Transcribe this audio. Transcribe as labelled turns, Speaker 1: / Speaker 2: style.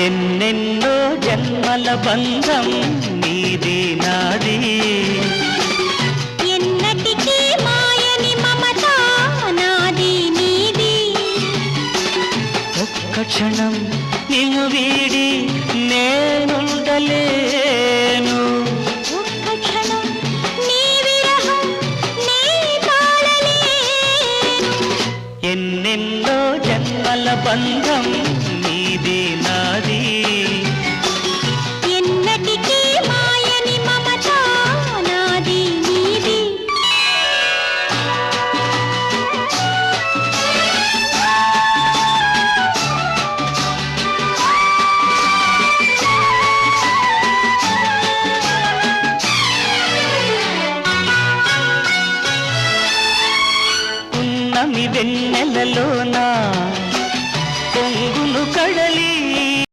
Speaker 1: ఎన్నెన్నో జన్మల బంధం నీది నాది,
Speaker 2: ఎన్నటికీ మాయని మమత నాది నీది.
Speaker 1: ఒక్క క్షణం నిన్ను వీడి నేనుండలేను,
Speaker 2: ఒక్క క్షణం నీ విరహం నీ తాళలేను.
Speaker 1: ఎన్నెన్నో జన్మల బంధం నీది నాది,
Speaker 2: ఎన్నటికీ మాయని మమత నాది నీది.
Speaker 1: ఉన్నమి వెన్నెలలోనా